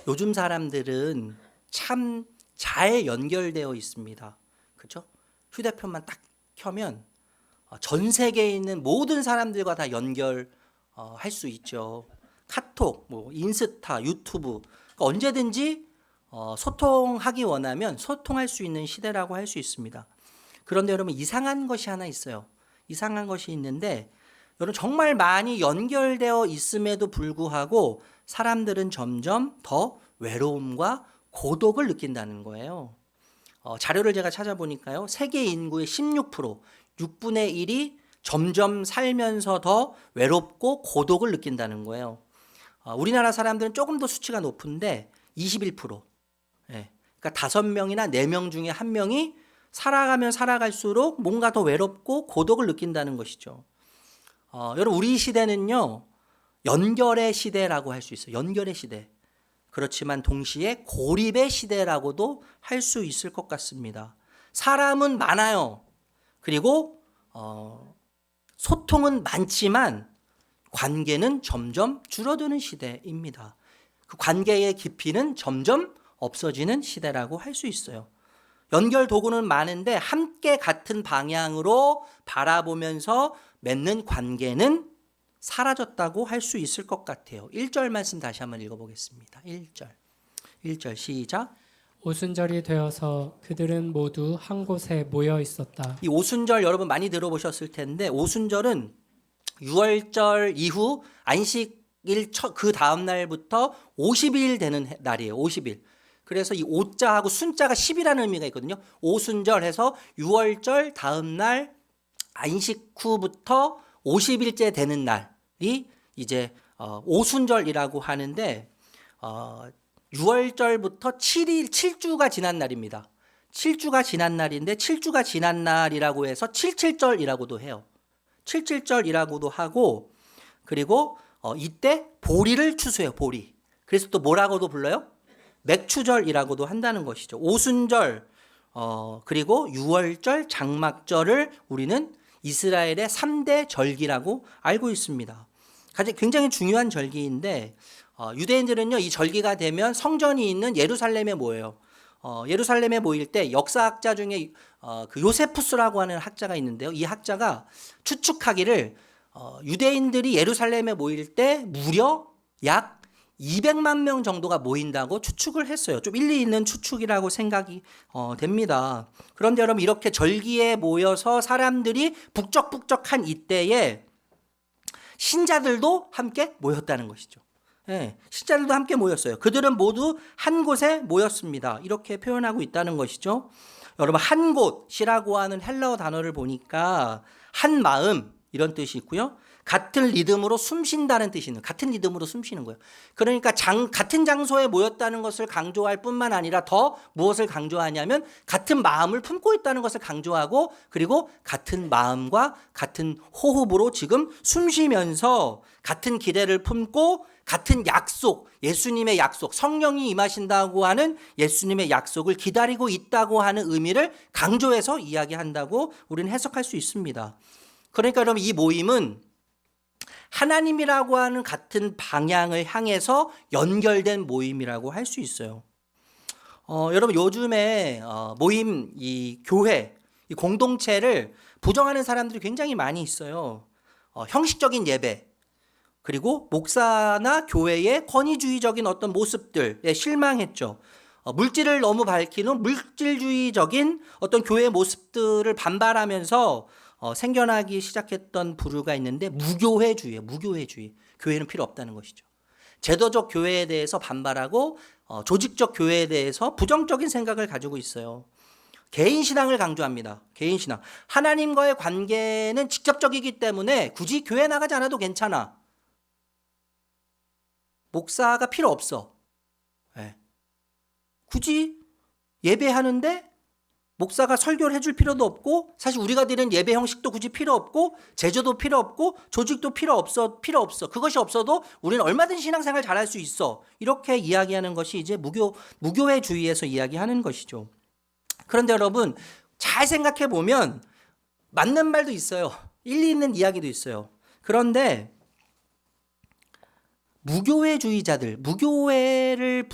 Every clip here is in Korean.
요즘 사람들은 참 잘 연결되어 있습니다. 그렇죠? 휴대폰만 딱 켜면 전 세계에 있는 모든 사람들과 다 연결 할 수 있죠. 카톡, 뭐 인스타, 유튜브 그러니까 언제든지 소통하기 원하면 소통할 수 있는 시대라고 할 수 있습니다. 그런데 여러분 이상한 것이 하나 있어요. 이상한 것이 있는데 여러분 정말 많이 연결되어 있음에도 불구하고 사람들은 점점 더 외로움과 고독을 느낀다는 거예요. 자료를 제가 찾아보니까요. 세계 인구의 16%, 6분의 1이 점점 살면서 더 외롭고 고독을 느낀다는 거예요. 우리나라 사람들은 조금 더 수치가 높은데 21%. 예. 그러니까 5명이나 4명 중에 1명이 살아가면 살아갈수록 뭔가 더 외롭고 고독을 느낀다는 것이죠. 여러분 우리 시대는요. 연결의 시대라고 할 수 있어요. 연결의 시대. 그렇지만 동시에 고립의 시대라고도 할 수 있을 것 같습니다. 사람은 많아요. 그리고 소통은 많지만 관계는 점점 줄어드는 시대입니다. 그 관계의 깊이는 점점 없어지는 시대라고 할 수 있어요. 연결 도구는 많은데 함께 같은 방향으로 바라보면서 맺는 관계는 사라졌다고 할 수 있을 것 같아요. 1절 말씀 다시 한번 읽어보겠습니다. 1절 시작. 오순절이 되어서 그들은 모두 한 곳에 모여 있었다. 이 오순절 여러분 많이 들어보셨을 텐데 오순절은 유월절 이후 안식일 그 다음 날부터 50일 되는 날이에요. 50일. 그래서 이 오자하고 순자가 10이라는 의미가 있거든요. 오순절 해서 유월절 다음 날 안식 후부터 50일째 되는 날이 이제 오순절이라고 하는데 6월절부터 7일 7주가 지난 날입니다. 7주가 지난 날인데 7주가 지난 날이라고 해서 77절이라고도 해요. 77절이라고도 하고 그리고 이때 보리를 추수해요. 보리. 그래서 또 뭐라고도 불러요? 맥추절이라고도 한다는 것이죠. 오순절 그리고 유월절, 장막절을 우리는 이스라엘의 3대 절기라고 알고 있습니다. 굉장히 중요한 절기인데 유대인들은요 이 절기가 되면 성전이 있는 예루살렘에 모여요. 예루살렘에 모일 때 역사학자 중에 그 요세푸스라고 하는 학자가 있는데요. 이 학자가 추측하기를 유대인들이 예루살렘에 모일 때 무려 약 200만 명 정도가 모인다고 추측을 했어요. 좀 일리 있는 추측이라고 생각이 됩니다. 그런데 여러분 이렇게 절기에 모여서 사람들이 북적북적한 이때에 신자들도 함께 모였다는 것이죠. 예, 신자들도 함께 모였어요. 그들은 모두 한 곳에 모였습니다. 이렇게 표현하고 있다는 것이죠. 여러분 한 곳이라고 하는 헬라어 단어를 보니까 한 마음 이런 뜻이 있고요. 같은 리듬으로 숨쉰다는 뜻이 있는 같은 리듬으로 숨쉬는 거예요. 그러니까 같은 장소에 모였다는 것을 강조할 뿐만 아니라 더 무엇을 강조하냐면 같은 마음을 품고 있다는 것을 강조하고 그리고 같은 마음과 같은 호흡으로 지금 숨쉬면서 같은 기대를 품고 같은 약속, 예수님의 약속, 성령이 임하신다고 하는 예수님의 약속을 기다리고 있다고 하는 의미를 강조해서 이야기한다고 우리는 해석할 수 있습니다. 그러니까 여러분 이 모임은 하나님이라고 하는 같은 방향을 향해서 연결된 모임이라고 할 수 있어요. 여러분 요즘에 모임 이 교회 이 공동체를 부정하는 사람들이 굉장히 많이 있어요. 형식적인 예배 그리고 목사나 교회의 권위주의적인 어떤 모습들에 실망했죠. 물질을 너무 밝히는 물질주의적인 어떤 교회 모습들을 반발하면서 생겨나기 시작했던 부류가 있는데 무교회주의예요. 무교회주의. 교회는 필요 없다는 것이죠. 제도적 교회에 대해서 반발하고 조직적 교회에 대해서 부정적인 생각을 가지고 있어요. 개인신앙을 강조합니다. 개인신앙. 하나님과의 관계는 직접적이기 때문에 굳이 교회 나가지 않아도 괜찮아. 목사가 필요 없어. 네. 굳이 예배하는데 목사가 설교를 해줄 필요도 없고 사실 우리가 드리는 예배 형식도 굳이 필요 없고 제조도 필요 없고 조직도 필요 없어. 그것이 없어도 우리는 얼마든지 신앙생활 잘할 수 있어. 이렇게 이야기하는 것이 이제 무교회주의에서 이야기하는 것이죠. 그런데 여러분 잘 생각해 보면 맞는 말도 있어요. 일리 있는 이야기도 있어요. 그런데 무교회주의자들, 무교회를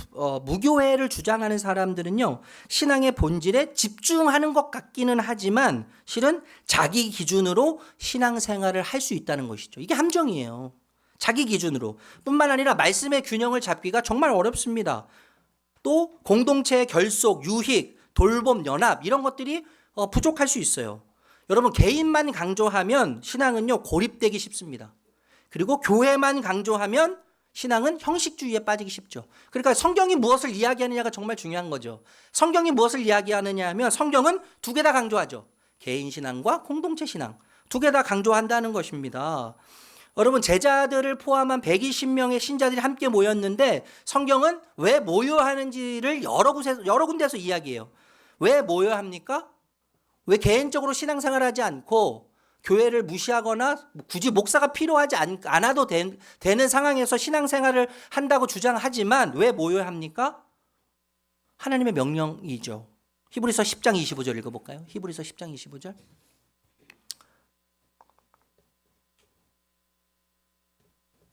주장하는 사람들은요, 신앙의 본질에 집중하는 것 같기는 하지만 실은 자기 기준으로 신앙생활을 할 수 있다는 것이죠. 이게 함정이에요. 자기 기준으로. 뿐만 아니라 말씀의 균형을 잡기가 정말 어렵습니다. 또 공동체의 결속, 유익, 돌봄, 연합 이런 것들이 부족할 수 있어요. 여러분, 개인만 강조하면 신앙은요, 고립되기 쉽습니다. 그리고 교회만 강조하면 신앙은 형식주의에 빠지기 쉽죠. 그러니까 성경이 무엇을 이야기하느냐가 정말 중요한 거죠. 성경이 무엇을 이야기하느냐 하면 성경은 두 개 다 강조하죠. 개인 신앙과 공동체 신앙. 두 개 다 강조한다는 것입니다. 여러분, 제자들을 포함한 120명의 신자들이 함께 모였는데 성경은 왜 모여야 하는지를 여러 군데서 이야기해요. 왜 모여야 합니까? 왜 개인적으로 신앙생활하지 않고 교회를 무시하거나 굳이 목사가 필요하지 않아도 되는 상황에서 신앙생활을 한다고 주장하지만 왜 모여야 합니까? 하나님의 명령이죠. 히브리서 10장 25절 읽어볼까요? 히브리서 10장 25절.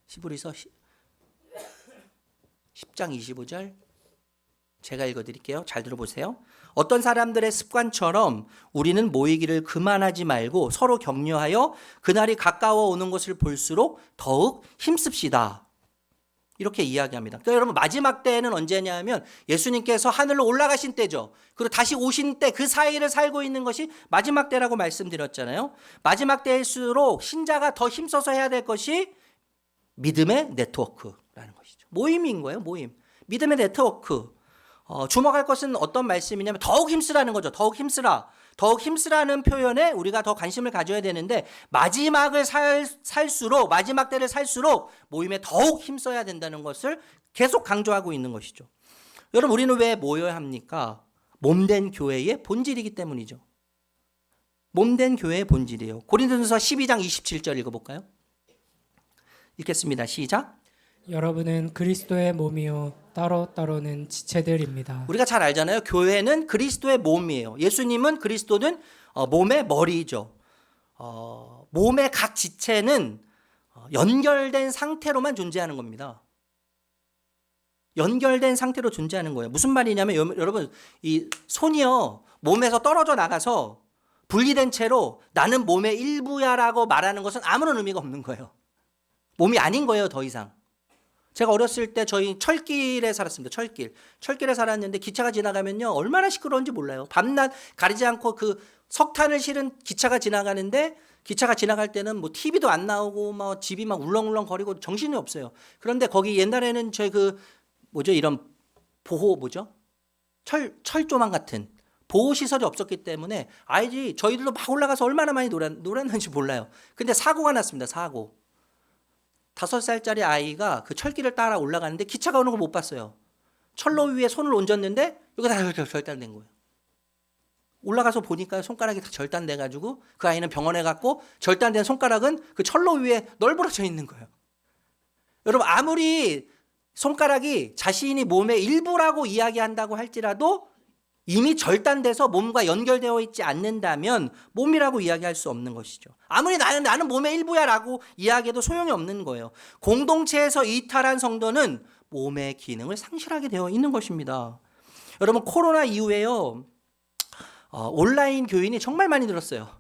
히브리서 10장 25절. 제가 읽어드릴게요. 잘 들어보세요. 어떤 사람들의 습관처럼 우리는 모이기를 그만하지 말고 서로 격려하여 그날이 가까워 오는 것을 볼수록 더욱 힘씁시다. 이렇게 이야기합니다. 그러니까 여러분, 마지막 때는 언제냐면 예수님께서 하늘로 올라가신 때죠. 그리고 다시 오신 때, 그 사이를 살고 있는 것이 마지막 때라고 말씀드렸잖아요. 마지막 때일수록 신자가 더 힘써서 해야 될 것이 믿음의 네트워크라는 것이죠. 모임인 거예요. 모임. 믿음의 네트워크. 주목할 것은 어떤 말씀이냐면 더욱 힘쓰라는 거죠. 더욱 힘쓰라. 더욱 힘쓰라는 표현에 우리가 더 관심을 가져야 되는데 마지막을 살수록, 마지막 때를 살수록 모임에 더욱 힘써야 된다는 것을 계속 강조하고 있는 것이죠. 여러분, 우리는 왜 모여야 합니까? 몸된 교회의 본질이기 때문이죠. 몸된 교회의 본질이에요. 고린도전서 12장 27절 읽어볼까요? 읽겠습니다. 시작. 여러분은 그리스도의 몸이요 따로따로는 지체들입니다. 우리가 잘 알잖아요. 교회는 그리스도의 몸이에요. 예수님은 그리스도는 몸의 머리죠. 몸의 각 지체는 연결된 상태로만 존재하는 겁니다. 연결된 상태로 존재하는 거예요. 무슨 말이냐면 여러분, 이 손이요 몸에서 떨어져 나가서 분리된 채로 나는 몸의 일부야라고 말하는 것은 아무런 의미가 없는 거예요. 몸이 아닌 거예요, 더 이상. 제가 어렸을 때 저희 철길에 살았습니다. 철길에 살았는데 기차가 지나가면요 얼마나 시끄러운지 몰라요. 밤낮 가리지 않고 그 석탄을 실은 기차가 지나가는데 기차가 지나갈 때는 뭐 TV도 안 나오고 막 집이 막 울렁울렁거리고 정신이 없어요. 그런데 거기 옛날에는 저희 이런 철조망 같은 보호 시설이 없었기 때문에 아이들이 저희들도 막 올라가서 얼마나 많이 놀았는지 몰라요. 근데 사고가 났습니다. 사고. 5살짜리 아이가 그 철길을 따라 올라가는데 기차가 오는 걸 못 봤어요. 철로 위에 손을 얹었는데 여기 다 절단된 거예요. 올라가서 보니까 손가락이 다 절단돼가지고 그 아이는 병원에 갔고 절단된 손가락은 그 철로 위에 널브러져 있는 거예요. 여러분, 아무리 손가락이 자신이 몸의 일부라고 이야기한다고 할지라도 이미 절단돼서 몸과 연결되어 있지 않는다면 몸이라고 이야기할 수 없는 것이죠. 아무리 나는 몸의 일부야라고 이야기해도 소용이 없는 거예요. 공동체에서 이탈한 성도는 몸의 기능을 상실하게 되어 있는 것입니다. 여러분, 코로나 이후에요 온라인 교인이 정말 많이 늘었어요.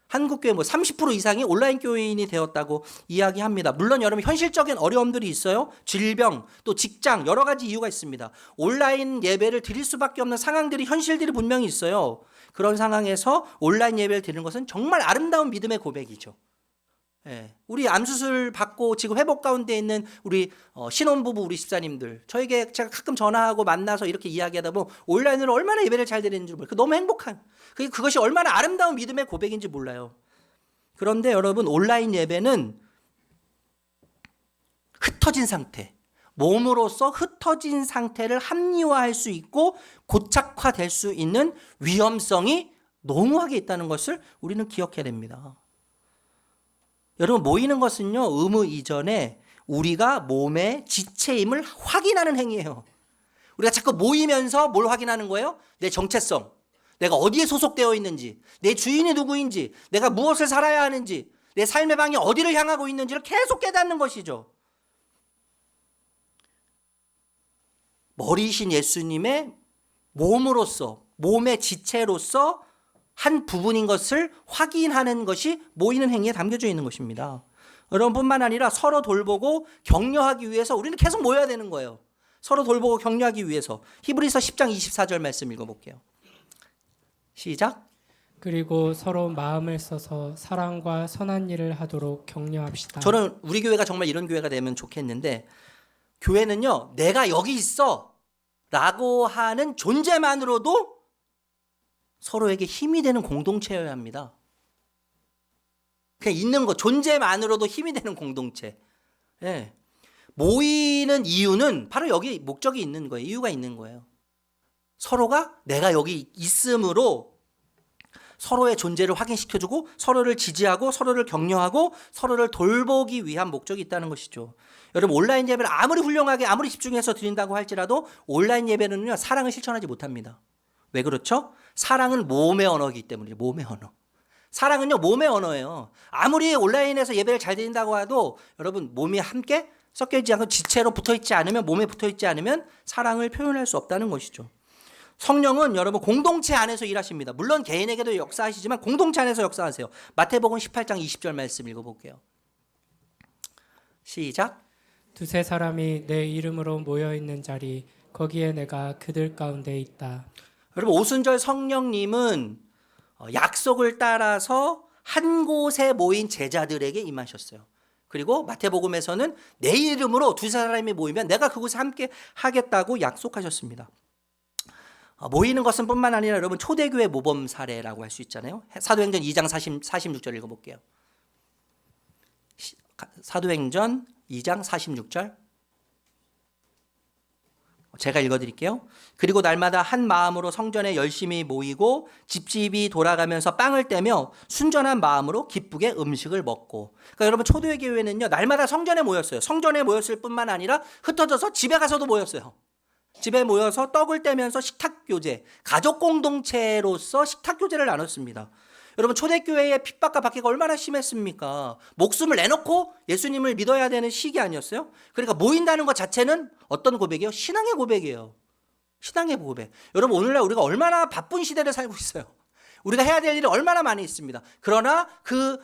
한국교회 30% 이상이 온라인 교인이 되었다고 이야기합니다. 물론 여러분, 현실적인 어려움들이 있어요. 질병, 또 직장, 여러 가지 이유가 있습니다. 온라인 예배를 드릴 수밖에 없는 상황들이, 현실들이 분명히 있어요. 그런 상황에서 온라인 예배를 드리는 것은 정말 아름다운 믿음의 고백이죠. 예, 우리 암수술 받고 지금 회복 가운데 있는 우리 신혼부부, 우리 집사님들, 저에게 제가 가끔 전화하고 만나서 이렇게 이야기하다 보면 온라인으로 얼마나 예배를 잘 드리는지 몰라요. 너무 행복한, 그것이 얼마나 아름다운 믿음의 고백인지 몰라요. 그런데 여러분, 온라인 예배는 흩어진 상태, 몸으로서 흩어진 상태를 합리화할 수 있고 고착화될 수 있는 위험성이 농후하게 있다는 것을 우리는 기억해야 됩니다. 여러분, 모이는 것은요 의무 이전에 우리가 몸의 지체임을 확인하는 행위예요. 우리가 자꾸 모이면서 뭘 확인하는 거예요? 내 정체성, 내가 어디에 소속되어 있는지, 내 주인이 누구인지, 내가 무엇을 살아야 하는지, 내 삶의 방이 어디를 향하고 있는지를 계속 깨닫는 것이죠. 머리이신 예수님의 몸으로서, 몸의 지체로서 한 부분인 것을 확인하는 것이 모이는 행위에 담겨져 있는 것입니다. 여러분뿐만 아니라 서로 돌보고 격려하기 위해서 우리는 계속 모여야 되는 거예요. 서로 돌보고 격려하기 위해서. 히브리서 10장 24절 말씀 읽어볼게요. 시작. 그리고 서로 마음을 써서 사랑과 선한 일을 하도록 격려합시다. 저는 우리 교회가 정말 이런 교회가 되면 좋겠는데, 교회는요, 내가 여기 있어 라고 하는 존재만으로도 서로에게 힘이 되는 공동체여야 합니다. 그냥 있는 것, 존재만으로도 힘이 되는 공동체. 예. 모이는 이유는 바로 여기 목적이 있는 거예요. 이유가 있는 거예요. 서로가 내가 여기 있음으로 서로의 존재를 확인시켜주고 서로를 지지하고 서로를 격려하고 서로를 돌보기 위한 목적이 있다는 것이죠. 여러분, 온라인 예배를 아무리 훌륭하게 아무리 집중해서 드린다고 할지라도 온라인 예배는요, 사랑을 실천하지 못합니다. 왜 그렇죠? 사랑은 몸의 언어이기 때문이죠. 몸의 언어. 사랑은요, 몸의 언어예요. 아무리 온라인에서 예배를 잘 드린다고 해도 여러분, 몸이 함께 섞여 있지 않고 지체로 붙어 있지 않으면, 몸에 붙어 있지 않으면 사랑을 표현할 수 없다는 것이죠. 성령은 여러분 공동체 안에서 일하십니다. 물론 개인에게도 역사하시지만 공동체 안에서 역사하세요. 마태복음 18장 20절 말씀 읽어볼게요. 시작. 두세 사람이 내 이름으로 모여 있는 자리, 거기에 내가 그들 가운데 있다. 여러분, 오순절 성령님은 약속을 따라서 한 곳에 모인 제자들에게 임하셨어요. 그리고 마태복음에서는 내 이름으로 두세 사람이 모이면 내가 그곳에 함께 하겠다고 약속하셨습니다. 모이는 것은 뿐만 아니라 여러분, 초대교회 모범 사례라고 할 수 있잖아요. 사도행전 2장 46절 읽어볼게요. 사도행전 2장 46절. 제가 읽어드릴게요. 그리고 날마다 한 마음으로 성전에 열심히 모이고 집집이 돌아가면서 빵을 떼며 순전한 마음으로 기쁘게 음식을 먹고. 그러니까 여러분, 초대교회는요, 날마다 성전에 모였어요. 성전에 모였을 뿐만 아니라 흩어져서 집에 가서도 모였어요. 집에 모여서 떡을 떼면서 식탁교제, 가족 공동체로서 식탁교제를 나눴습니다. 여러분, 초대교회의 핍박과 박해가 얼마나 심했습니까? 목숨을 내놓고 예수님을 믿어야 되는 시기 아니었어요? 그러니까 모인다는 것 자체는 어떤 고백이에요? 신앙의 고백이에요. 신앙의 고백. 여러분, 오늘날 우리가 얼마나 바쁜 시대를 살고 있어요. 우리가 해야 될 일이 얼마나 많이 있습니다. 그러나 그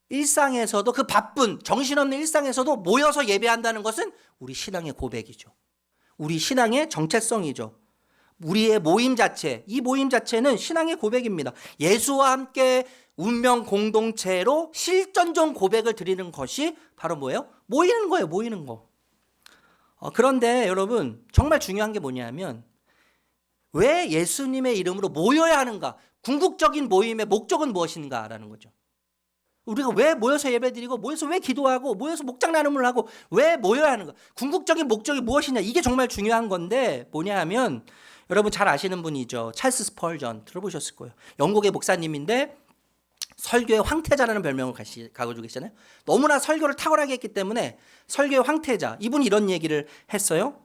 일상에서도, 그 바쁜 정신없는 일상에서도 모여서 예배한다는 것은 우리 신앙의 고백이죠. 우리 신앙의 정체성이죠. 우리의 모임 자체, 이 모임 자체는 신앙의 고백입니다. 예수와 함께 운명 공동체로 실전적 고백을 드리는 것이 바로 뭐예요? 모이는 거예요. 모이는 거. 그런데 여러분, 정말 중요한 게 뭐냐면, 왜 예수님의 이름으로 모여야 하는가? 궁극적인 모임의 목적은 무엇인가라는 거죠. 우리가 왜 모여서 예배드리고, 모여서 왜 기도하고, 모여서 목장 나눔을 하고, 왜 모여야 하는가? 궁극적인 목적이 무엇이냐? 이게 정말 중요한 건데, 뭐냐 하면, 여러분 잘 아시는 분이죠. 찰스 스펄전 들어보셨을 거예요. 영국의 목사님인데 설교의 황태자라는 별명을 가지고 계시잖아요. 너무나 설교를 탁월하게 했기 때문에 설교의 황태자. 이분이 이런 얘기를 했어요.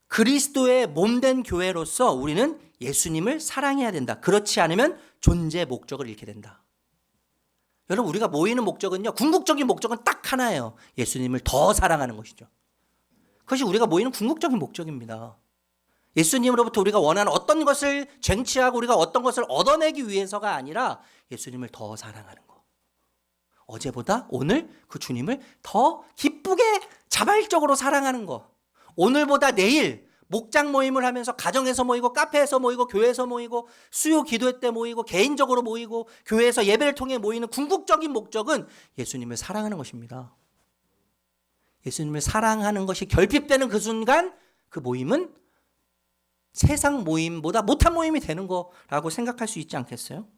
그리스도의 몸된 교회로서 우리는 예수님을 사랑해야 된다. 그렇지 않으면 존재 목적을 잃게 된다. 여러분, 우리가 모이는 목적은요, 궁극적인 목적은 딱 하나예요. 예수님을 더 사랑하는 것이죠. 그것이 우리가 모이는 궁극적인 목적입니다. 예수님으로부터 우리가 원하는 어떤 것을 쟁취하고 우리가 어떤 것을 얻어내기 위해서가 아니라 예수님을 더 사랑하는 거. 어제보다 오늘 그 주님을 더 기쁘게 자발적으로 사랑하는 거. 오늘보다 내일 목장 모임을 하면서 가정에서 모이고 카페에서 모이고 교회에서 모이고 수요 기도회 때 모이고 개인적으로 모이고 교회에서 예배를 통해 모이는 궁극적인 목적은 예수님을 사랑하는 것입니다. 예수님을 사랑하는 것이 결핍되는 그 순간 그 모임은 세상 모임보다 못한 모임이 되는 거라고 생각할 수 있지 않겠어요?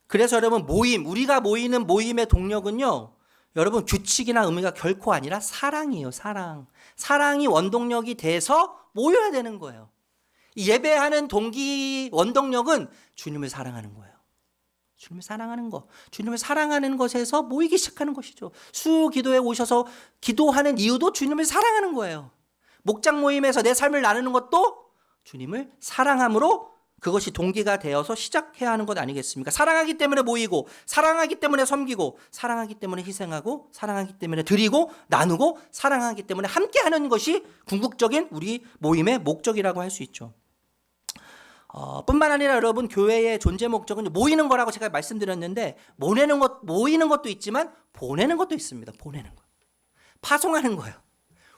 그래서 여러분, 우리가 모이는 모임의 동력은요, 여러분 규칙이나 의미가 결코 아니라 사랑이에요. 사랑이 원동력이 돼서 모여야 되는 거예요. 예배하는 동기 원동력은 주님을 사랑하는 거예요. 주님을 사랑하는 것, 주님을 사랑하는 것에서 모이기 시작하는 것이죠. 수요 기도에 오셔서 기도하는 이유도 주님을 사랑하는 거예요. 목장 모임에서 내 삶을 나누는 것도 주님을 사랑함으로 그것이 동기가 되어서 시작해야 하는 것 아니겠습니까? 사랑하기 때문에 모이고, 사랑하기 때문에 섬기고, 사랑하기 때문에 희생하고, 사랑하기 때문에 드리고, 나누고, 사랑하기 때문에 함께하는 것이 궁극적인 우리 모임의 목적이라고 할 수 있죠. 뿐만 아니라 여러분, 교회의 존재 목적은 모이는 거라고 제가 말씀드렸는데, 모이는 것도 있지만 보내는 것도 있습니다. 보내는 거, 파송하는 거예요.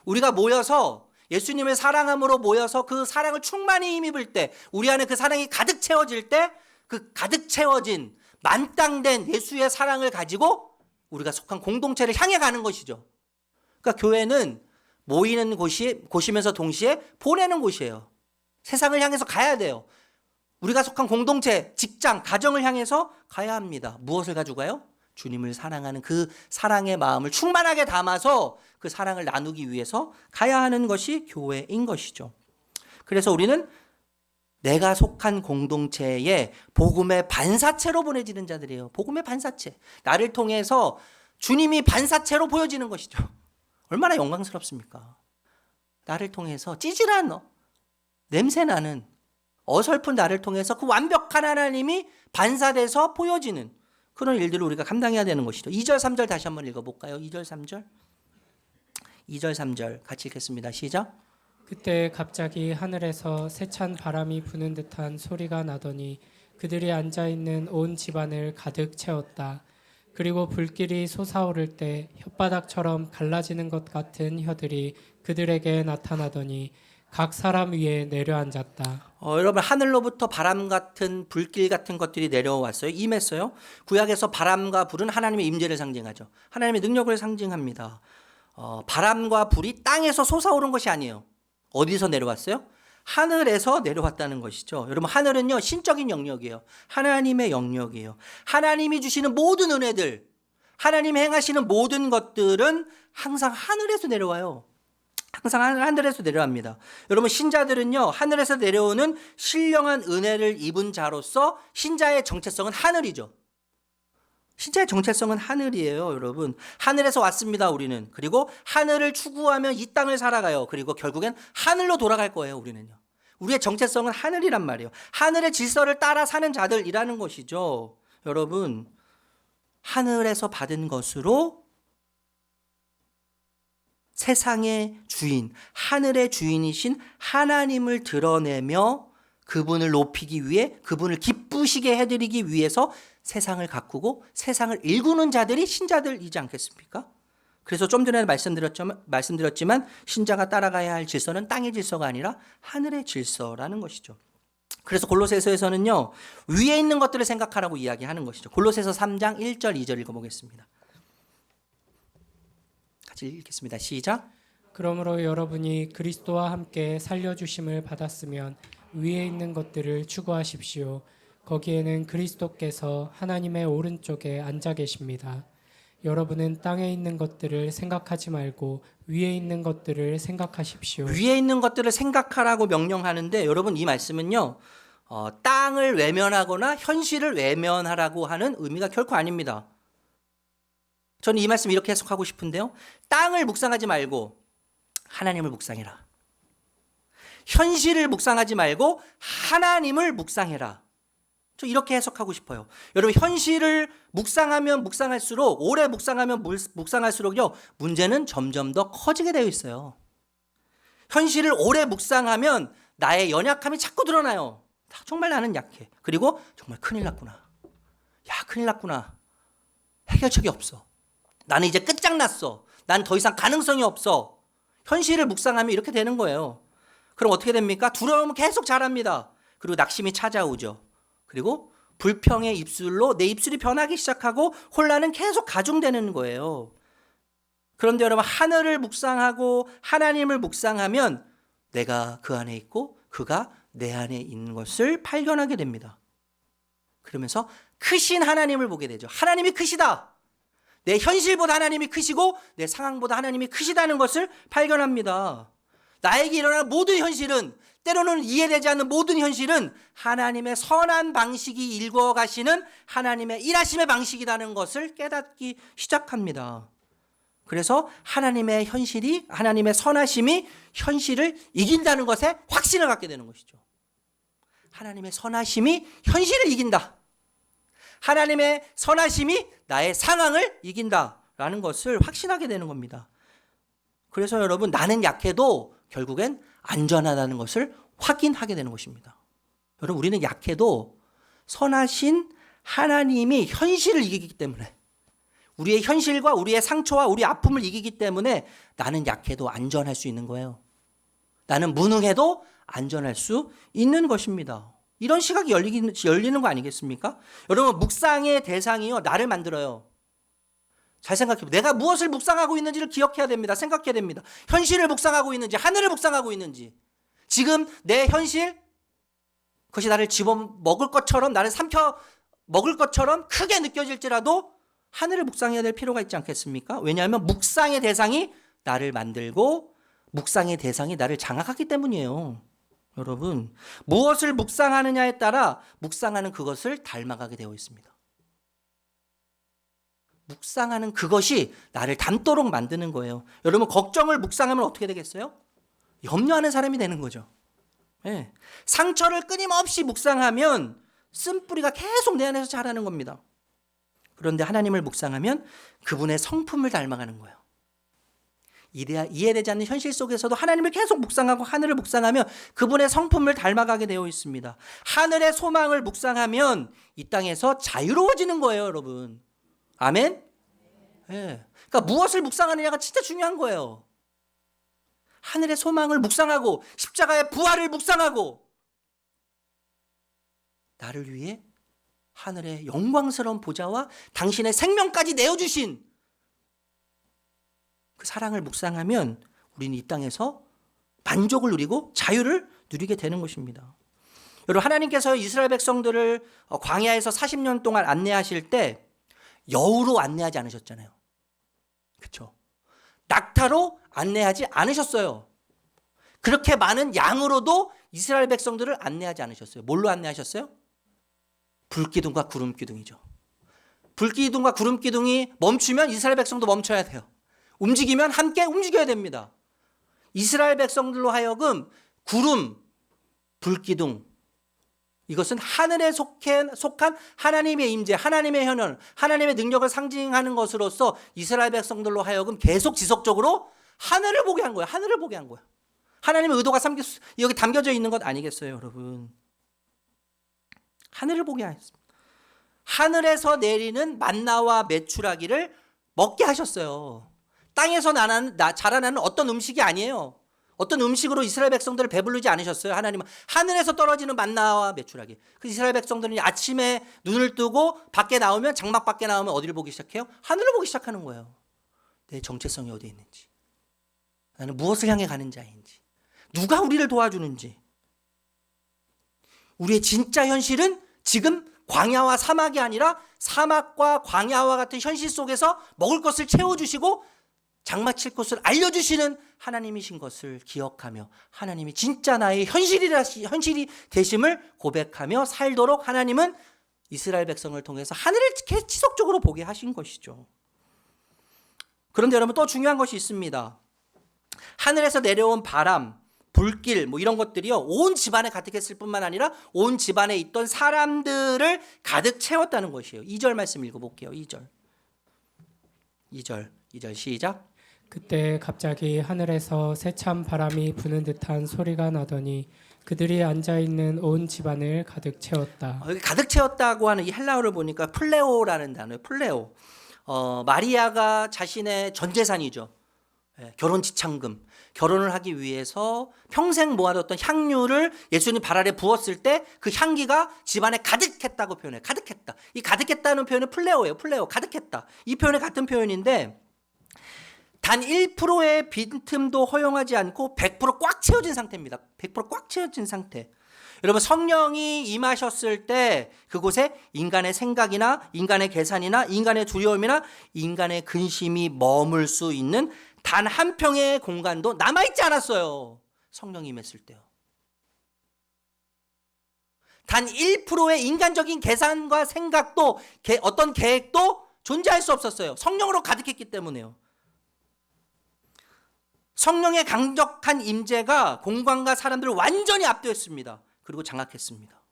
우리가 모여서 예수님을 사랑함으로 모여서 그 사랑을 충만히 힘입을 때, 우리 안에 그 사랑이 가득 채워질 때, 그 가득 채워진 만땅된 예수의 사랑을 가지고 우리가 속한 공동체를 향해 가는 것이죠. 그러니까 교회는 모이는 곳이면서 동시에 보내는 곳이에요. 세상을 향해서 가야 돼요. 우리가 속한 공동체, 직장, 가정을 향해서 가야 합니다. 무엇을 가지고 가요? 주님을 사랑하는 그 사랑의 마음을 충만하게 담아서 그 사랑을 나누기 위해서 가야 하는 것이 교회인 것이죠. 그래서 우리는 내가 속한 공동체에 복음의 반사체로 보내지는 자들이에요. 복음의 반사체. 나를 통해서 주님이 반사체로 보여지는 것이죠. 얼마나 영광스럽습니까? 나를 통해서 찌질한 냄새나는 어설픈 나를 통해서 그 완벽한 하나님이 반사돼서 보여지는 그런 일들을 우리가 감당해야 되는 것이죠. 2절 3절 다시 한번 읽어볼까요? 2절 3절 2절 3절 같이 읽겠습니다. 시작. 그때 갑자기 하늘에서 세찬 바람이 부는 듯한 소리가 나더니 그들이 앉아있는 온 집안을 가득 채웠다. 그리고 불길이 솟아오를 때 혓바닥처럼 갈라지는 것 같은 혀들이 그들에게 나타나더니 각 사람 위에 내려앉았다. 여러분, 하늘로부터 바람 같은 불길 같은 것들이 내려왔어요. 임했어요. 구약에서 바람과 불은 하나님의 임재를 상징하죠. 하나님의 능력을 상징합니다. 바람과 불이 땅에서 솟아오른 것이 아니에요. 어디서 내려왔어요? 하늘에서 내려왔다는 것이죠. 여러분, 하늘은요 신적인 영역이에요. 하나님의 영역이에요. 하나님이 주시는 모든 은혜들, 하나님이 행하시는 모든 것들은 항상 하늘에서 내려와요. 항상 하늘에서 내려옵니다. 여러분, 신자들은요 하늘에서 내려오는 신령한 은혜를 입은 자로서 신자의 정체성은 하늘이죠. 신자의 정체성은 하늘이에요. 여러분, 하늘에서 왔습니다. 우리는. 그리고 하늘을 추구하며 이 땅을 살아가요. 그리고 결국엔 하늘로 돌아갈 거예요. 우리는요. 우리의 정체성은 하늘이란 말이에요. 하늘의 질서를 따라 사는 자들이라는 것이죠. 여러분, 하늘에서 받은 것으로 세상의 주인, 하늘의 주인이신 하나님을 드러내며 그분을 높이기 위해, 그분을 기쁘시게 해드리기 위해서 세상을 가꾸고 세상을 일구는 자들이 신자들이지 않겠습니까? 그래서 좀 전에 말씀드렸지만 신자가 따라가야 할 질서는 땅의 질서가 아니라 하늘의 질서라는 것이죠. 그래서 골로새서에서는요 위에 있는 것들을 생각하라고 이야기하는 것이죠. 골로새서 3장 1절 2절 읽어보겠습니다. 같이 읽겠습니다. 시작. 그러므로 여러분이 그리스도와 함께 살려주심을 받았으면 위에 있는 것들을 추구하십시오. 거기에는 그리스도께서 하나님의 오른쪽에 앉아 계십니다. 여러분은 땅에 있는 것들을 생각하지 말고 위에 있는 것들을 생각하십시오. 위에 있는 것들을 생각하라고 명령하는데, 여러분, 이 말씀은요 땅을 외면하거나 현실을 외면하라고 하는 의미가 결코 아닙니다. 저는 이 말씀 이렇게 해석하고 싶은데요, 땅을 묵상하지 말고 하나님을 묵상해라. 현실을 묵상하지 말고 하나님을 묵상해라. 저 이렇게 해석하고 싶어요. 여러분, 현실을 묵상하면 묵상할수록, 오래 묵상하면 묵상할수록요 문제는 점점 더 커지게 되어 있어요. 현실을 오래 묵상하면 나의 연약함이 자꾸 드러나요. 정말 나는 약해. 그리고 정말 큰일 났구나. 야, 큰일 났구나. 해결책이 없어. 나는 이제 끝장났어. 난 더 이상 가능성이 없어. 현실을 묵상하면 이렇게 되는 거예요. 그럼 어떻게 됩니까? 두려움은 계속 자랍니다. 그리고 낙심이 찾아오죠. 그리고 불평의 입술로 내 입술이 변하기 시작하고 혼란은 계속 가중되는 거예요. 그런데 여러분, 하늘을 묵상하고 하나님을 묵상하면 내가 그 안에 있고 그가 내 안에 있는 것을 발견하게 됩니다. 그러면서 크신 하나님을 보게 되죠. 하나님이 크시다. 내 현실보다 하나님이 크시고 내 상황보다 하나님이 크시다는 것을 발견합니다. 나에게 일어나는 모든 현실은, 때로는 이해되지 않는 모든 현실은 하나님의 선한 방식이 일궈가시는 하나님의 일하심의 방식이라는 것을 깨닫기 시작합니다. 그래서 하나님의 현실이, 하나님의 선하심이 현실을 이긴다는 것에 확신을 갖게 되는 것이죠. 하나님의 선하심이 현실을 이긴다. 하나님의 선하심이 나의 상황을 이긴다라는 것을 확신하게 되는 겁니다. 그래서 여러분, 나는 약해도 결국엔 안전하다는 것을 확인하게 되는 것입니다. 여러분, 우리는 약해도 선하신 하나님이 현실을 이기기 때문에, 우리의 현실과 우리의 상처와 우리의 아픔을 이기기 때문에 나는 약해도 안전할 수 있는 거예요. 나는 무능해도 안전할 수 있는 것입니다. 이런 시각이 열리는 거 아니겠습니까? 여러분, 묵상의 대상이요, 나를 만들어요. 잘 생각해보세요. 내가 무엇을 묵상하고 있는지를 기억해야 됩니다. 생각해야 됩니다. 현실을 묵상하고 있는지, 하늘을 묵상하고 있는지. 지금 내 현실, 그것이 나를 집어먹을 것처럼, 나를 삼켜 먹을 것처럼 크게 느껴질지라도 하늘을 묵상해야 될 필요가 있지 않겠습니까? 왜냐하면 묵상의 대상이 나를 만들고 묵상의 대상이 나를 장악하기 때문이에요. 여러분, 무엇을 묵상하느냐에 따라 묵상하는 그것을 닮아가게 되어 있습니다. 묵상하는 그것이 나를 닮도록 만드는 거예요. 여러분, 걱정을 묵상하면 어떻게 되겠어요? 염려하는 사람이 되는 거죠. 네. 상처를 끊임없이 묵상하면 쓴뿌리가 계속 내 안에서 자라는 겁니다. 그런데 하나님을 묵상하면 그분의 성품을 닮아가는 거예요. 이해되지 않는 현실 속에서도 하나님을 계속 묵상하고 하늘을 묵상하면 그분의 성품을 닮아가게 되어 있습니다. 하늘의 소망을 묵상하면 이 땅에서 자유로워지는 거예요, 여러분. 아멘? 네. 그러니까 무엇을 묵상하느냐가 진짜 중요한 거예요. 하늘의 소망을 묵상하고 십자가의 부활을 묵상하고 나를 위해 하늘의 영광스러운 보좌와 당신의 생명까지 내어주신 그 사랑을 묵상하면 우리는 이 땅에서 만족을 누리고 자유를 누리게 되는 것입니다. 여러분, 하나님께서 이스라엘 백성들을 광야에서 40년 동안 안내하실 때 여우로 안내하지 않으셨잖아요. 그렇죠? 낙타로 안내하지 않으셨어요. 그렇게 많은 양으로도 이스라엘 백성들을 안내하지 않으셨어요. 뭘로 안내하셨어요? 불기둥과 구름기둥이죠. 불기둥과 구름기둥이 멈추면 이스라엘 백성도 멈춰야 돼요. 움직이면 함께 움직여야 됩니다. 이스라엘 백성들로 하여금 구름, 불기둥, 이것은 하늘에 속한 하나님의 임재, 하나님의 현현, 하나님의 능력을 상징하는 것으로서 이스라엘 백성들로 하여금 계속 지속적으로 하늘을 보게 한 거예요. 하늘을 보게 한 거예요. 하나님의 의도가 여기 담겨져 있는 것 아니겠어요, 여러분? 하늘을 보게 하셨습니다. 하늘에서 내리는 만나와 메추라기를 먹게 하셨어요. 땅에서 자라나는 어떤 음식이 아니에요. 어떤 음식으로 이스라엘 백성들을 배부르지 않으셨어요. 하나님은 하늘에서 떨어지는 만나와 메추라기. 그 이스라엘 백성들은 아침에 눈을 뜨고 밖에 나오면, 장막 밖에 나오면 어디를 보기 시작해요? 하늘을 보기 시작하는 거예요. 내 정체성이 어디에 있는지, 나는 무엇을 향해 가는 자인지, 누가 우리를 도와주는지. 우리의 진짜 현실은 지금 광야와 사막이 아니라 사막과 광야와 같은 현실 속에서 먹을 것을 채워주시고 장마칠 곳을 알려주시는 하나님이신 것을 기억하며 하나님이 진짜 나의 현실이 되심을 고백하며 살도록 하나님은 이스라엘 백성을 통해서 하늘을 지속적으로 보게 하신 것이죠. 그런데 여러분, 또 중요한 것이 있습니다. 하늘에서 내려온 바람, 불길 이런 것들이요, 온 집안에 가득했을 뿐만 아니라 온 집안에 있던 사람들을 가득 채웠다는 것이에요. 2절 말씀 읽어볼게요. 2절 시작. 그때 갑자기 하늘에서 세찬 바람이 부는 듯한 소리가 나더니 그들이 앉아있는 온 집안을 가득 채웠다. 여기 가득 채웠다고 하는 이 헬라어를 보니까 플레오라는 단어예요. 플레오. 마리아가 자신의 전 재산이죠. 결혼 지참금, 결혼을 하기 위해서 평생 모아뒀던 향유를 예수님 발 아래 부었을 때 그 향기가 집안에 가득했다고 표현해요. 가득했다. 이 가득했다는 표현은 플레오예요. 플레오, 가득했다. 이 표현의 같은 표현인데, 단 1%의 빈틈도 허용하지 않고 100% 꽉 채워진 상태입니다. 100% 꽉 채워진 상태. 여러분, 성령이 임하셨을 때 그곳에 인간의 생각이나 인간의 계산이나 인간의 두려움이나 인간의 근심이 머물 수 있는 단 한 평의 공간도 남아있지 않았어요. 성령이 임했을 때요. 단 1%의 인간적인 계산과 생각도 어떤 계획도 존재할 수 없었어요. 성령으로 가득했기 때문에요. 성령의 강력한 임재가 공간과 사람들을 완전히 압도했습니다. 그리고 장악했습니다.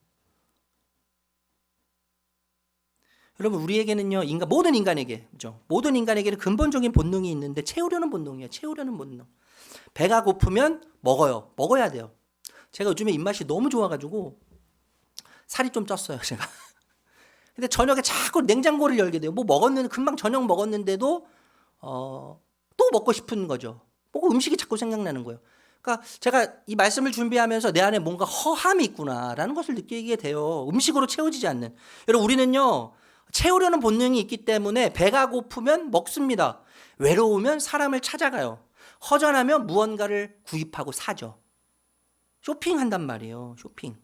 여러분 우리에게는요 모든 인간에게 그죠? 모든 인간에게는 근본적인 본능이 있는데 채우려는 본능이에요. 채우려는 본능. 배가 고프면 먹어야 돼요. 제가 요즘에 입맛이 너무 좋아가지고 살이 좀 쪘어요 제가. 근데 저녁에 자꾸 냉장고를 열게 돼요. 뭐 먹었는데 금방 저녁 먹었는데도 또 먹고 싶은 거죠. 뭐 음식이 자꾸 생각나는 거예요. 그러니까 제가 이 말씀을 준비하면서 내 안에 뭔가 허함이 있구나라는 것을 느끼게 돼요. 음식으로 채워지지 않는. 여러분 우리는요 채우려는 본능이 있기 때문에 배가 고프면 먹습니다. 외로우면 사람을 찾아가요. 허전하면 무언가를 구입하고 사죠. 쇼핑한단 말이에요. 쇼핑.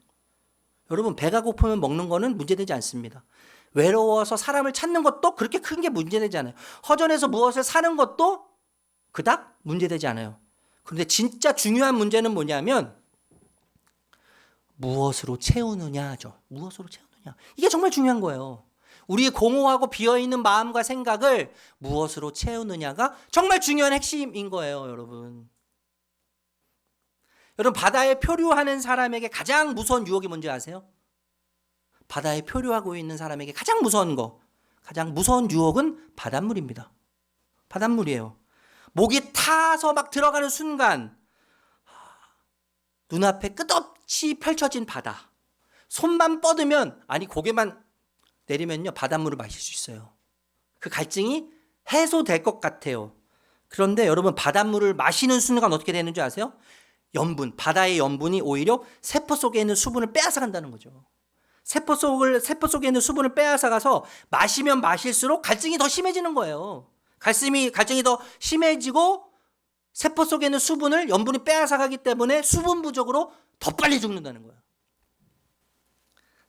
여러분 배가 고프면 먹는 거는 문제되지 않습니다. 외로워서 사람을 찾는 것도 그렇게 큰 게 문제되지 않아요. 허전해서 무엇을 사는 것도 그닥 문제되지 않아요. 그런데 진짜 중요한 문제는 뭐냐면 무엇으로 채우느냐죠. 무엇으로 채우느냐. 이게 정말 중요한 거예요. 우리의 공허하고 비어있는 마음과 생각을 무엇으로 채우느냐가 정말 중요한 핵심인 거예요, 여러분. 여러분 바다에 표류하는 사람에게 가장 무서운 유혹이 뭔지 아세요? 바다에 표류하고 있는 사람에게 가장 무서운 유혹은 바닷물입니다. 바닷물이에요. 목이 타서 막 들어가는 순간 눈앞에 끝없이 펼쳐진 바다. 손만 뻗으면 고개만 내리면요 바닷물을 마실 수 있어요. 그 갈증이 해소될 것 같아요. 그런데 여러분 바닷물을 마시는 순간 어떻게 되는 줄 아세요? 바다의 염분이 오히려 세포 속에 있는 수분을 빼앗아간다는 거죠. 세포 속에 있는 수분을 빼앗아가서 마시면 마실수록 갈증이 더 심해지는 거예요. 갈증이 더 심해지고 세포 속에 있는 수분을 염분이 빼앗아가기 때문에 수분 부족으로 더 빨리 죽는다는 거예요.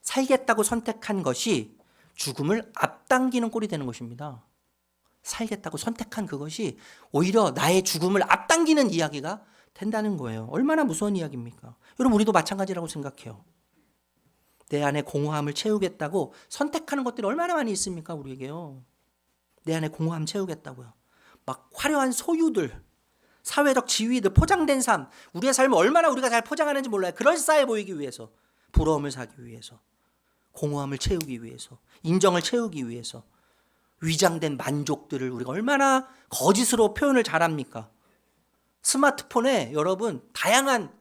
살겠다고 선택한 것이 죽음을 앞당기는 꼴이 되는 것입니다. 살겠다고 선택한 그것이 오히려 나의 죽음을 앞당기는 이야기가 된다는 거예요. 얼마나 무서운 이야기입니까? 여러분 우리도 마찬가지라고 생각해요. 내 안에 공허함을 채우겠다고 선택하는 것들이 얼마나 많이 있습니까? 우리에게요. 내 안에 공허함 채우겠다고요. 막 화려한 소유들, 사회적 지위들, 포장된 삶, 우리의 삶을 얼마나 우리가 잘 포장하는지 몰라요. 그럴싸해 보이기 위해서, 부러움을 사기 위해서, 공허함을 채우기 위해서, 인정을 채우기 위해서 위장된 만족들을 우리가 얼마나 거짓으로 표현을 잘합니까? 스마트폰에 여러분 다양한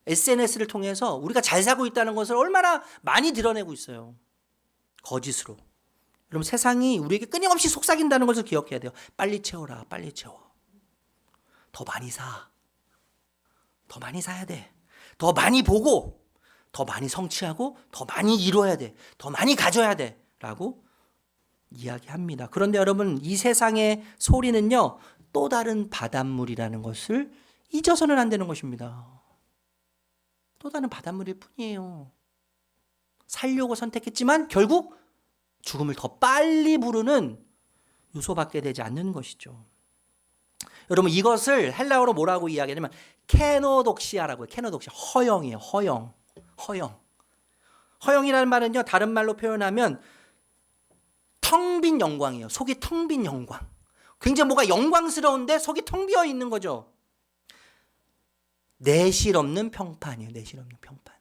SNS를 통해서 우리가 잘 살고 있다는 것을 얼마나 많이 드러내고 있어요. 거짓으로. 여러분 세상이 우리에게 끊임없이 속삭인다는 것을 기억해야 돼요. 빨리 채워라. 빨리 채워. 더 많이 사. 더 많이 사야 돼. 더 많이 보고 더 많이 성취하고 더 많이 이루어야 돼. 더 많이 가져야 돼. 라고 이야기합니다. 그런데 여러분 이 세상의 소리는요. 또 다른 바닷물이라는 것을 잊어서는 안 되는 것입니다. 또 다른 바닷물일 뿐이에요. 살려고 선택했지만 결국 죽음을 더 빨리 부르는 요소밖에 되지 않는 것이죠. 여러분 이것을 헬라어로 뭐라고 이야기하냐면 케노독시아라고 해요. 케노독시아. 허영이에요. 허영. 허영이라는 말은요. 다른 말로 표현하면 텅 빈 영광이에요. 속이 텅 빈 영광. 굉장히 뭐가 영광스러운데 속이 텅 비어 있는 거죠. 내실 없는 평판이에요. 내실 없는 평판.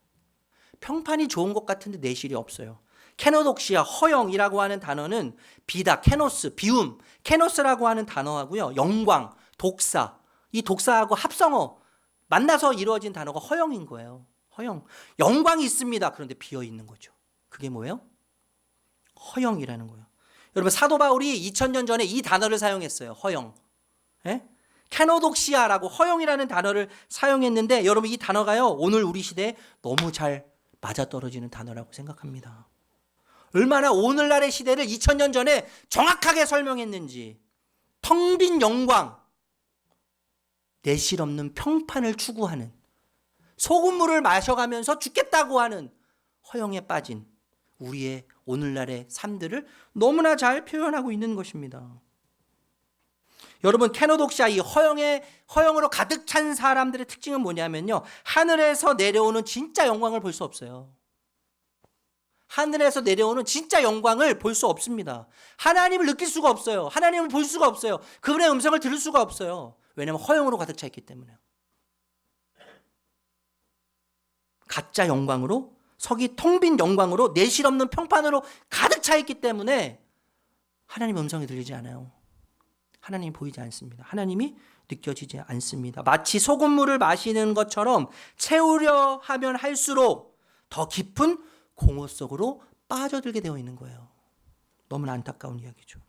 평판이 좋은 것 같은데 내실이 없어요. 케노독시아, 허영이라고 하는 단어는 비다, 케노스, 비움, 케노스라고 하는 단어하고요. 영광, 독사, 이 독사하고 합성어 만나서 이루어진 단어가 허영인 거예요. 허영. 영광이 있습니다. 그런데 비어 있는 거죠. 그게 뭐예요? 허영이라는 거예요. 여러분 사도 바울이 2000년 전에 이 단어를 사용했어요. 허영. 예? 케노독시아라고 허영이라는 단어를 사용했는데 여러분 이 단어가요. 오늘 우리 시대에 너무 잘 맞아떨어지는 단어라고 생각합니다. 얼마나 오늘날의 시대를 2000년 전에 정확하게 설명했는지. 텅 빈 영광, 내실 없는 평판을 추구하는, 소금물을 마셔가면서 죽겠다고 하는 허영에 빠진 우리의 오늘날의 삶들을 너무나 잘 표현하고 있는 것입니다. 여러분 케노독시아 이 허영으로 가득 찬 사람들의 특징은 뭐냐면요. 하늘에서 내려오는 진짜 영광을 볼 수 없어요. 하늘에서 내려오는 진짜 영광을 볼 수 없습니다. 하나님을 느낄 수가 없어요. 하나님을 볼 수가 없어요. 그분의 음성을 들을 수가 없어요. 왜냐하면 허영으로 가득 차 있기 때문에요. 가짜 영광으로 석이 텅 빈 영광으로 내실 없는 평판으로 가득 차 있기 때문에 하나님의 음성이 들리지 않아요. 하나님이 보이지 않습니다. 하나님이 느껴지지 않습니다. 마치 소금물을 마시는 것처럼 채우려 하면 할수록 더 깊은 공허 속으로 빠져들게 되어 있는 거예요. 너무나 안타까운 이야기죠.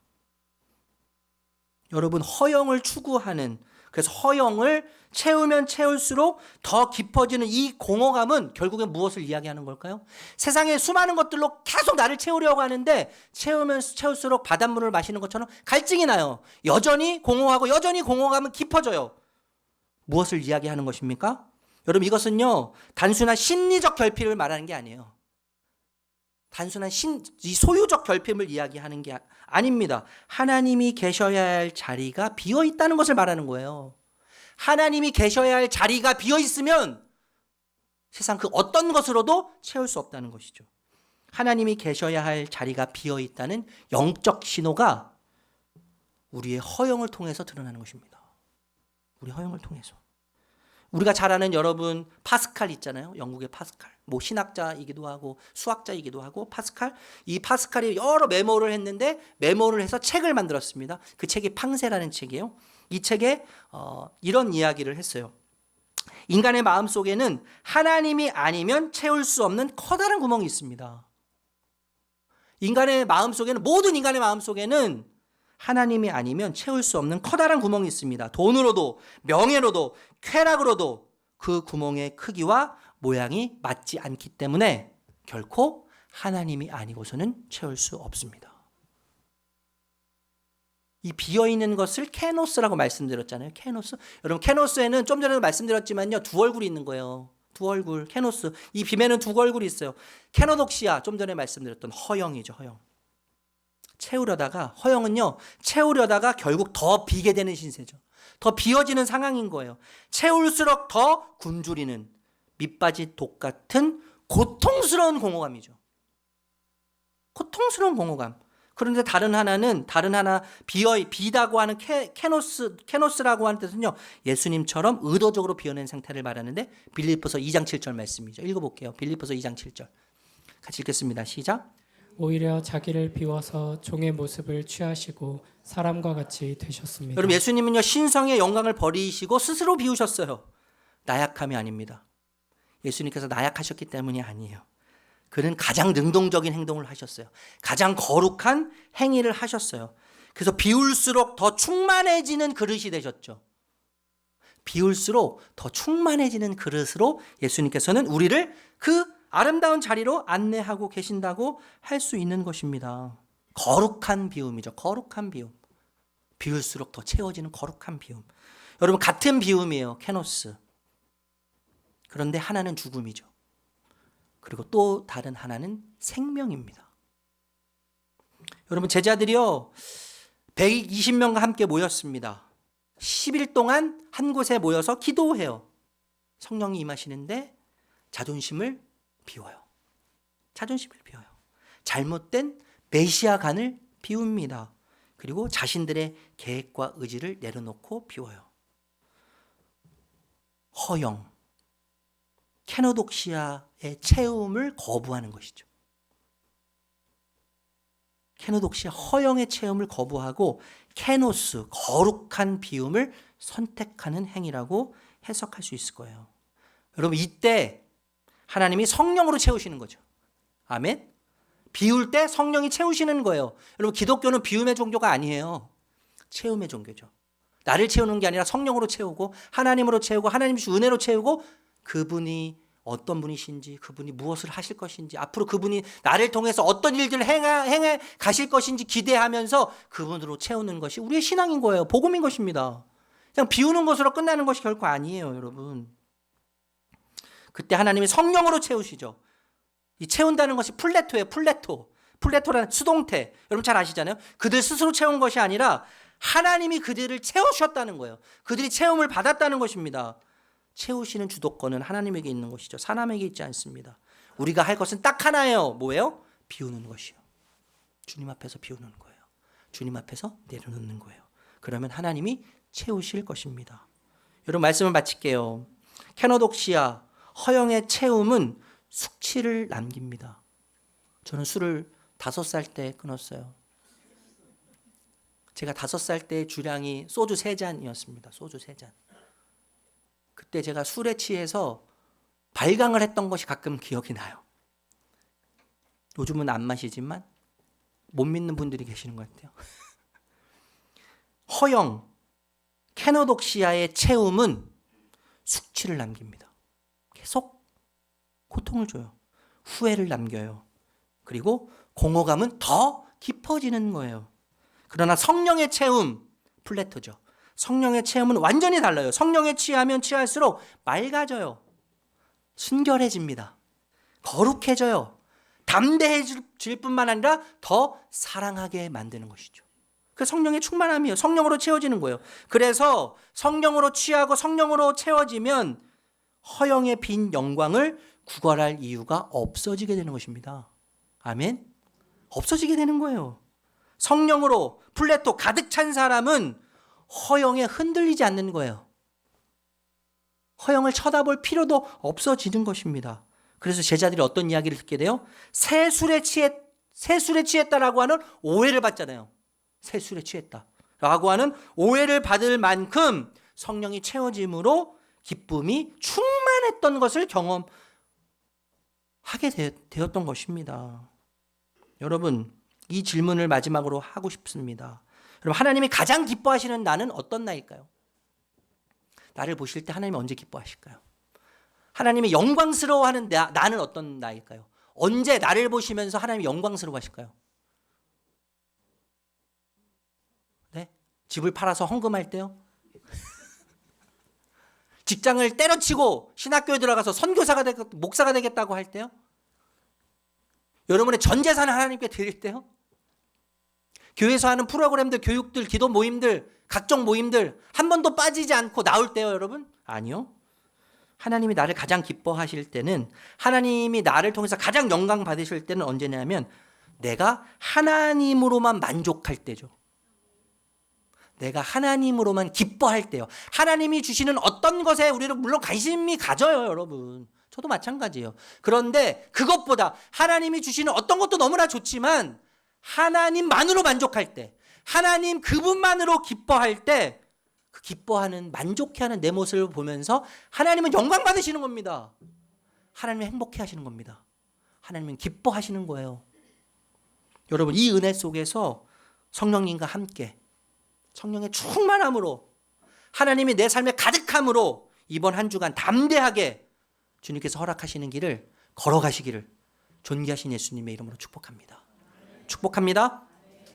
여러분, 허영을 추구하는, 그래서 허영을 채우면 채울수록 더 깊어지는 이 공허감은 결국엔 무엇을 이야기하는 걸까요? 세상에 수많은 것들로 계속 나를 채우려고 하는데 채우면 채울수록 바닷물을 마시는 것처럼 갈증이 나요. 여전히 공허하고 여전히 공허감은 깊어져요. 무엇을 이야기하는 것입니까? 여러분, 이것은요 단순한 심리적 결핍을 말하는 게 아니에요. 단순한 이 소유적 결핍을 이야기하는 게 아닙니다. 하나님이 계셔야 할 자리가 비어 있다는 것을 말하는 거예요. 하나님이 계셔야 할 자리가 비어 있으면 세상 그 어떤 것으로도 채울 수 없다는 것이죠. 하나님이 계셔야 할 자리가 비어 있다는 영적 신호가 우리의 허영을 통해서 드러나는 것입니다. 우리 허영을 통해서. 우리가 잘 아는 여러분 파스칼 있잖아요. 영국의 파스칼. 뭐 신학자이기도 하고 수학자이기도 하고 파스칼. 이 파스칼이 여러 메모를 했는데 메모를 해서 책을 만들었습니다. 그 책이 팡세라는 책이에요. 이 책에 이런 이야기를 했어요. 인간의 마음속에는 하나님이 아니면 채울 수 없는 커다란 구멍이 있습니다. 인간의 마음속에는, 모든 인간의 마음속에는 하나님이 아니면 채울 수 없는 커다란 구멍이 있습니다. 돈으로도 명예로도 쾌락으로도 그 구멍의 크기와 모양이 맞지 않기 때문에 결코 하나님이 아니고서는 채울 수 없습니다. 이 비어있는 것을 케노스라고 말씀드렸잖아요. 케노스. 여러분, 케노스에는 좀 전에도 말씀드렸지만요, 두 얼굴이 있는 거예요. 두 얼굴, 케노스. 이 빔에는 두 얼굴이 있어요. 케노독시아, 좀 전에 말씀드렸던 허영이죠. 허영. 채우려다가, 허영은요 채우려다가 결국 더 비게 되는 신세죠. 더 비어지는 상황인 거예요. 채울수록 더 굶주리는 밑바지 독 같은 고통스러운 공허감이죠. 고통스러운 공허감. 그런데 다른 하나 비다고 하는 케노스라고 하는 뜻은요, 예수님처럼 의도적으로 비워낸 상태를 말하는데 빌립보서 2장 7절 말씀이죠. 읽어볼게요. 빌립보서 2장 7절. 같이 읽겠습니다. 시작. 오히려 자기를 비워서 종의 모습을 취하시고 사람과 같이 되셨습니다. 여러분, 예수님은요 신성의 영광을 버리시고 스스로 비우셨어요. 나약함이 아닙니다. 예수님께서 나약하셨기 때문이 아니에요. 그는 가장 능동적인 행동을 하셨어요. 가장 거룩한 행위를 하셨어요. 그래서 비울수록 더 충만해지는 그릇이 되셨죠. 비울수록 더 충만해지는 그릇으로 예수님께서는 우리를 그 아름다운 자리로 안내하고 계신다고 할 수 있는 것입니다. 거룩한 비움이죠. 거룩한 비움. 비울수록 더 채워지는 거룩한 비움. 여러분, 같은 비움이에요. 케노스. 그런데 하나는 죽음이죠. 그리고 또 다른 하나는 생명입니다. 여러분, 제자들이요 120명과 함께 모였습니다. 10일 동안 한 곳에 모여서 기도해요. 성령이 임하시는데 자존심을 비워요. 자존심을 비워요. 잘못된 메시아간을 비웁니다. 그리고 자신들의 계획과 의지를 내려놓고 비워요. 허영, 케노독시아의 채움을 거부하는 것이죠. 케노독시아 허영의 체험을 거부하고 케노스, 거룩한 비움을 선택하는 행위라고 해석할 수 있을 거예요. 여러분, 이때 하나님이 성령으로 채우시는 거죠. 아멘? 비울 때 성령이 채우시는 거예요. 여러분, 기독교는 비움의 종교가 아니에요. 채움의 종교죠. 나를 채우는 게 아니라 성령으로 채우고 하나님으로 채우고 하나님 주신 은혜로 채우고 그분이 어떤 분이신지, 그분이 무엇을 하실 것인지, 앞으로 그분이 나를 통해서 어떤 일들을 행해 가실 것인지 기대하면서 그분으로 채우는 것이 우리의 신앙인 거예요. 복음인 것입니다. 그냥 비우는 것으로 끝나는 것이 결코 아니에요, 여러분. 그때 하나님이 성령으로 채우시죠. 이 채운다는 것이 플레토예요. 플레토라는 수동태. 여러분 잘 아시잖아요. 그들 스스로 채운 것이 아니라 하나님이 그들을 채우셨다는 거예요. 그들이 채움을 받았다는 것입니다. 채우시는 주도권은 하나님에게 있는 것이죠. 사람에게 있지 않습니다. 우리가 할 것은 딱 하나예요. 뭐예요? 비우는 것이요. 주님 앞에서 비우는 거예요. 주님 앞에서 내려놓는 거예요. 그러면 하나님이 채우실 것입니다. 여러분, 말씀을 마칠게요. 케노독시아 허영의 채움은 숙취를 남깁니다. 저는 술을 5살 때 끊었어요. 제가 5살 때 주량이 소주 3잔이었습니다. 소주 3잔. 그때 제가 술에 취해서 발광을 했던 것이 가끔 기억이 나요. 요즘은 안 마시지만 못 믿는 분들이 계시는 것 같아요. 허영, 캐노독시아의 채움은 숙취를 남깁니다. 계속 고통을 줘요. 후회를 남겨요. 그리고 공허감은 더 깊어지는 거예요. 그러나 성령의 채움, 플래터죠. 성령의 채움은 완전히 달라요. 성령에 취하면 취할수록 맑아져요. 순결해집니다. 거룩해져요. 담대해질 뿐만 아니라 더 사랑하게 만드는 것이죠. 그 성령의 충만함이에요. 성령으로 채워지는 거예요. 그래서 성령으로 취하고 성령으로 채워지면 허영의 빈 영광을 구걸할 이유가 없어지게 되는 것입니다. 아멘? 없어지게 되는 거예요. 성령으로 플레토 가득 찬 사람은 허영에 흔들리지 않는 거예요. 허영을 쳐다볼 필요도 없어지는 것입니다. 그래서 제자들이 어떤 이야기를 듣게 돼요? 새 술에 취했다라고 하는 오해를 받잖아요. 새 술에 취했다라고 하는 오해를 받을 만큼 성령이 채워짐으로 기쁨이 충만했던 것을 경험하게 되었던 것입니다. 여러분, 이 질문을 마지막으로 하고 싶습니다. 여러분, 하나님이 가장 기뻐하시는 나는 어떤 나일까요? 나를 보실 때 하나님이 언제 기뻐하실까요? 하나님이 영광스러워하는 나는 어떤 나일까요? 언제 나를 보시면서 하나님이 영광스러워하실까요? 네? 집을 팔아서 헌금할 때요? 직장을 때려치고 신학교에 들어가서 선교사가 되겠고 목사가 되겠다고 할 때요? 여러분의 전 재산을 하나님께 드릴 때요? 교회에서 하는 프로그램들, 교육들, 기도 모임들, 각종 모임들 한 번도 빠지지 않고 나올 때요, 여러분? 아니요. 하나님이 나를 가장 기뻐하실 때는, 하나님이 나를 통해서 가장 영광 받으실 때는 언제냐면 내가 하나님으로만 만족할 때죠. 내가 하나님으로만 기뻐할 때요. 하나님이 주시는 어떤 것에 우리는 물론 관심이 가져요, 여러분. 저도 마찬가지예요. 그런데 그것보다 하나님이 주시는 어떤 것도 너무나 좋지만 하나님만으로 만족할 때, 하나님 그분만으로 기뻐할 때, 그 기뻐하는, 만족해하는 내 모습을 보면서 하나님은 영광 받으시는 겁니다. 하나님은 행복해 하시는 겁니다. 하나님은 기뻐하시는 거예요. 여러분, 이 은혜 속에서 성령님과 함께 성령의 충만함으로, 하나님이 내 삶에 가득함으로 이번 한 주간 담대하게 주님께서 허락하시는 길을 걸어가시기를 존귀하신 예수님의 이름으로 축복합니다. 축복합니다.